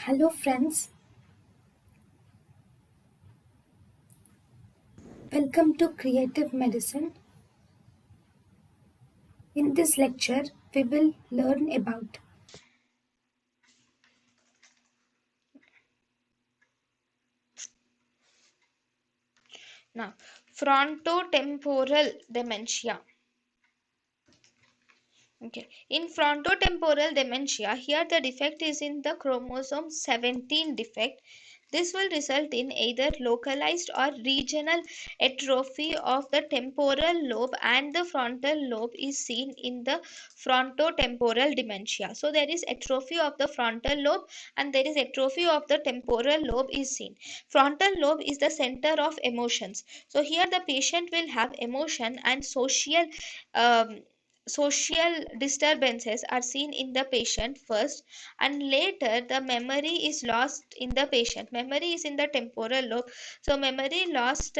Hello, friends. Welcome to Creative Medicine. In this lecture, we will learn about Now, frontotemporal dementia. Okay. In frontotemporal dementia, here the defect is in the chromosome 17 defect. This will result in either localized or regional atrophy of the temporal lobe, and the frontal lobe is seen in the frontotemporal dementia. So there is atrophy of the frontal lobe and there is atrophy of the temporal lobe is seen. Frontal lobe is the center of emotions. So here the patient will have emotion and um, social disturbances are seen in the patient first, and later the memory is lost in the patient. Memory is in the temporal lobe, so memory loss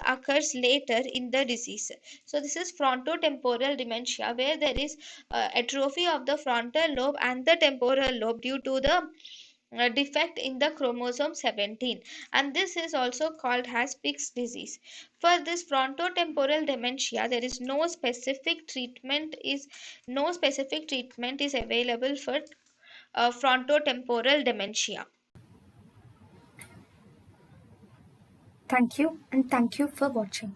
occurs later in the disease. So this is frontotemporal dementia, where there is atrophy of the frontal lobe and the temporal lobe due to the defect in the chromosome 17, and this is also called as Pick's disease. For this frontotemporal dementia, there is no specific treatment is available for frontotemporal dementia. thank you and thank you for watching.